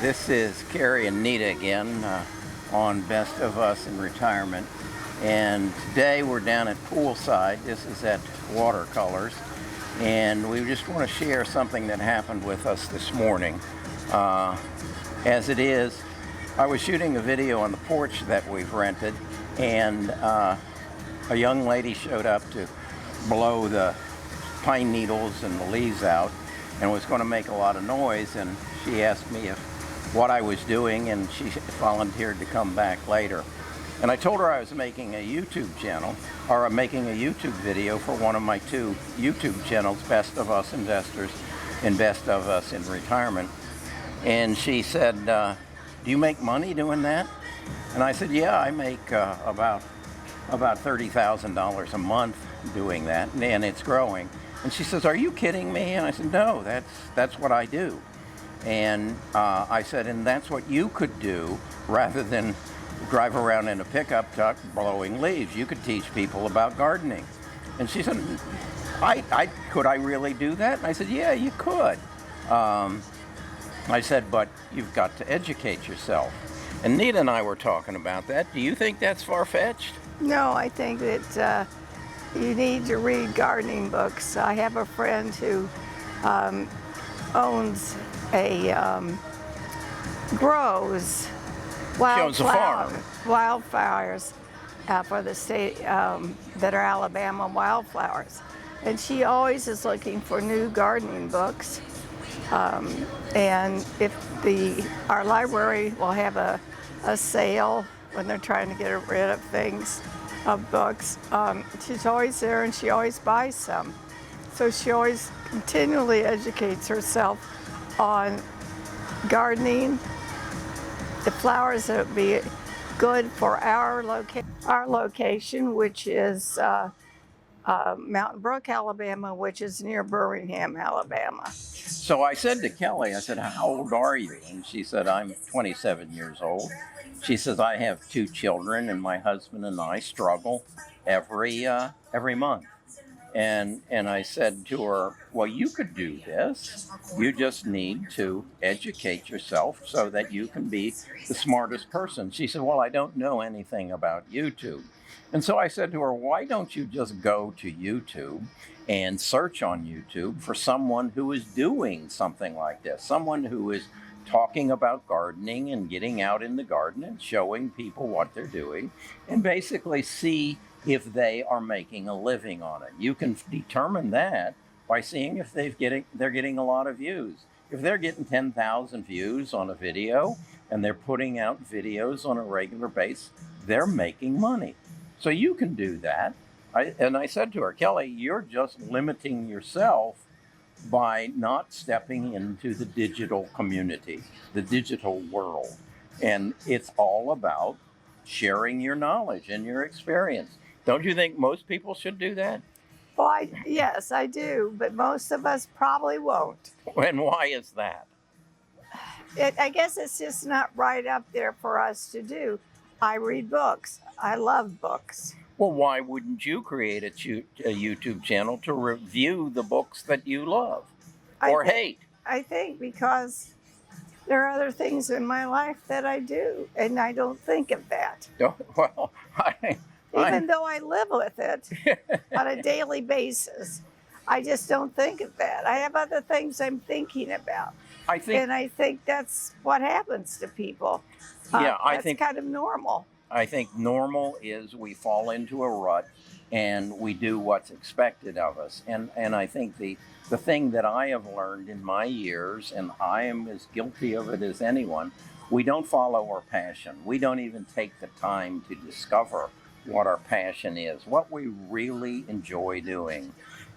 This is Kerry and Nita again on Best of Us in Retirement. And today we're down at Poolside. This is at Watercolors. And we just want to share something that happened with us this morning. As it is, I was shooting a video on the porch that we've rented, and a young lady showed up to blow the pine needles and the leaves out and was going to make a lot of noise, and she asked me what I was doing, and she volunteered to come back later. And I told her I was making a YouTube channel, or making a YouTube video for one of my two YouTube channels, Best of Us Investors and Best of Us in Retirement. And she said, do you make money doing that? And I said, yeah, I make about $30,000 a month doing that, and it's growing. And she says, are you kidding me? And I said, no, that's what I do. And I said, and that's what you could do rather than drive around in a pickup truck blowing leaves. You could teach people about gardening. And she said, could I really do that? And I said, yeah, you could. I said, but you've got to educate yourself. And Nita and I were talking about that. Do you think that's far-fetched? No, I think that you need to read gardening books. I have a friend who owns grows wildflowers for the state that are Alabama wildflowers. And she always is looking for new gardening books. And if our library will have a sale when they're trying to get rid of things, of books, she's always there and she always buys some. So she always continually educates herself on gardening, the flowers that would be good for our location, which is Mountain Brook, Alabama, which is near Birmingham, Alabama. So I said to Kelly, I said, how old are you? And she said, I'm 27 years old. She says, I have 2 children, and my husband and I struggle every month. And I said to her, well, you could do this. You just need to educate yourself so that you can be the smartest person. She said, well, I don't know anything about YouTube. And so I said to her, why don't you just go to YouTube and search on YouTube for someone who is doing something like this, someone who is talking about gardening and getting out in the garden and showing people what they're doing, and basically see if they are making a living on it. You can determine that by seeing if they're getting a lot of views. If they're getting 10,000 views on a video and they're putting out videos on a regular basis, they're making money. So you can do that. And I said to her, Kelly, you're just limiting yourself by not stepping into the digital community, the digital world. And it's all about sharing your knowledge and your experience. Don't you think most people should do that? Well, yes, I do, but most of us probably won't. And why is that? I guess it's just not right up there for us to do. I read books. I love books. Well, why wouldn't you create a YouTube channel to review the books that you love or hate? I think because there are other things in my life that I do, and I don't think of that. Well, Even though I live with it on a daily basis, I just don't think of that. I have other things I'm thinking about. I think that's what happens to people. Yeah, I think think kind of normal. I think normal is we fall into a rut and we do what's expected of us. And I think the thing that I have learned in my years, and I am as guilty of it as anyone, we don't follow our passion. We don't even take the time to discover what our passion is, what we really enjoy doing.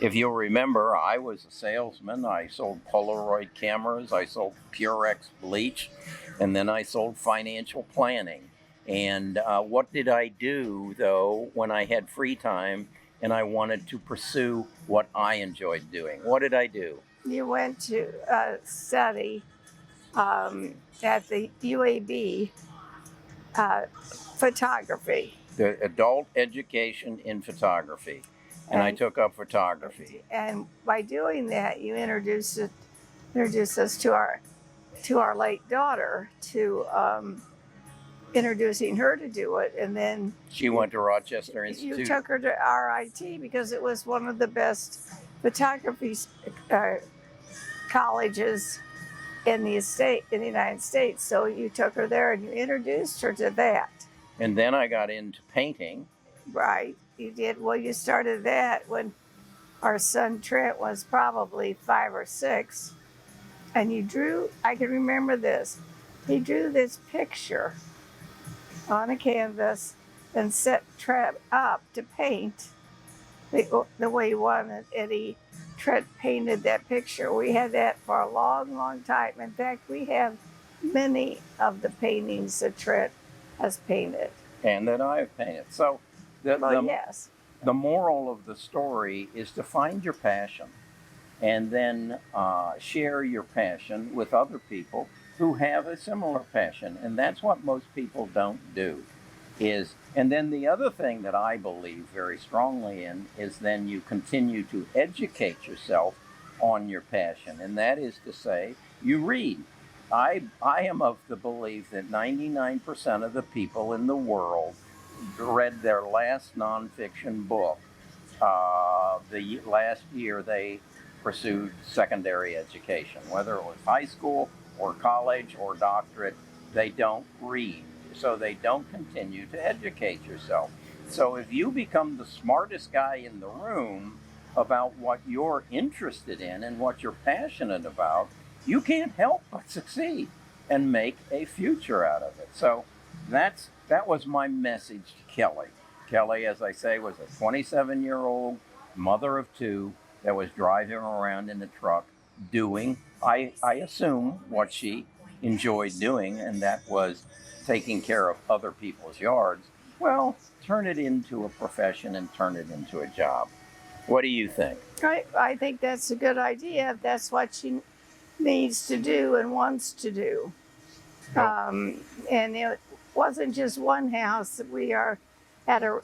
If you'll remember, I was a salesman. I sold Polaroid cameras, I sold Purex bleach, and then I sold financial planning. And what did I do, though, when I had free time and I wanted to pursue what I enjoyed doing? What did I do? You went to study at the UAB photography. The adult education in photography. And I took up photography. And by doing that, you introduced us to our to our late daughter to introducing her to do it, and then She went to Rochester you Institute. took her to RIT because it was one of the best photography colleges in the United States. So you took her there and you introduced her to that. And then I got into painting. Right, you did. Well, you started that when our son Trent was probably 5 or 6, and you drew. I can remember this. He drew this picture on a canvas and set Trent up to paint the way he wanted, and Trent painted that picture. We had that for a long, long time. In fact, we have many of the paintings that Trent has painted. And that I've painted. So Yes. the moral of the story is to find your passion and then share your passion with other people who have a similar passion. And that's what most people don't do. And then the other thing that I believe very strongly in is then you continue to educate yourself on your passion. And that is to say, you read. I am of the belief that 99% of the people in the world read their last nonfiction book the last year they pursued secondary education, whether it was high school or college or doctorate. They don't read, so they don't continue to educate yourself. So if you become the smartest guy in the room about what you're interested in and what you're passionate about, you can't help but succeed and make a future out of it. So that was my message to Kelly. Kelly, as I say, was a 27-year-old mother of 2 that was driving around in a truck doing, I assume, what she enjoyed doing, and that was taking care of other people's yards. Well, turn it into a profession and turn it into a job. What do you think? I think that's a good idea if that's what she needs to do and wants to do. And it wasn't just one house. We are at a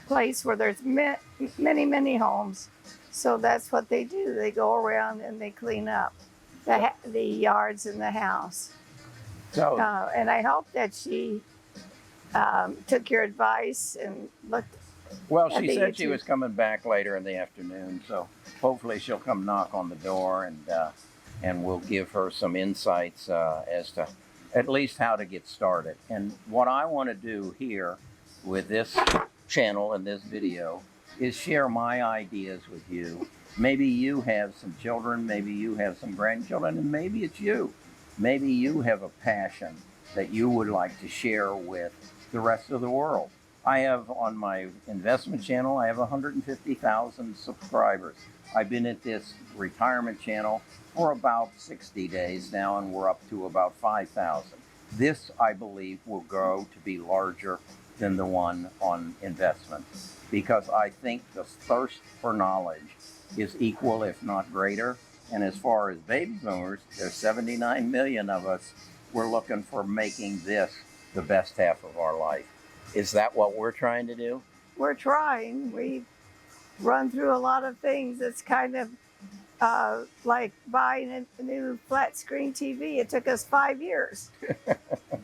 place where there's many, many homes. So that's what they do. They go around and they clean up the yards in the house. So, and I hope that she took your advice and looked. Well, she said she was coming back later in the afternoon, so hopefully she'll come knock on the door and we'll give her some insights as to at least how to get started. And what I want to do here with this channel and this video is share my ideas with you. Maybe you have some children, maybe you have some grandchildren, and maybe it's you. Maybe you have a passion that you would like to share with the rest of the world. I have on my investment channel, I have 150,000 subscribers. I've been at this retirement channel for about 60 days now, and we're up to about 5,000. This, I believe, will grow to be larger than the one on investments, because I think the thirst for knowledge is equal, if not greater. And as far as baby boomers, there's 79 million of us. We're looking for making this the best half of our life. Is that what we're trying to do? We're trying. We run through a lot of things. It's kind of like buying a new flat screen TV. It took us 5 years.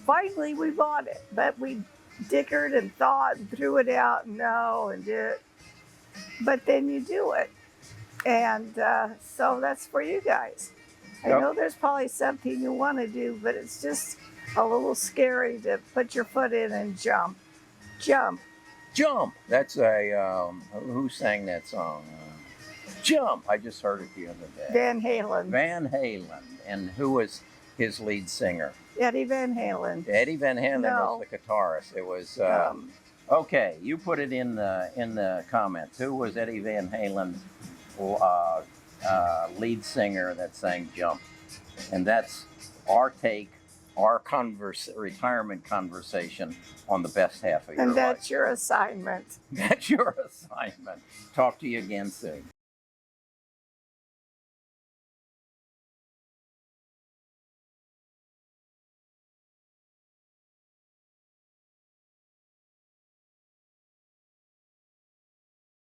Finally, we bought it, but we dickered and thought and threw it out and did it. But then you do it. And so that's for you guys. I know there's probably something you want to do, but it's just a little scary to put your foot in and jump. Jump. Jump. That's who sang that song? Jump. I just heard it the other day. Van Halen. Van Halen. And who was his lead singer? Eddie Van Halen. Eddie Van Halen was the guitarist. It was okay. You put it in the comments. Who was Eddie Van Halen's lead singer that sang "Jump"? And that's our take, our retirement conversation on the best half of your life. And that's your assignment. That's your assignment. Talk to you again soon.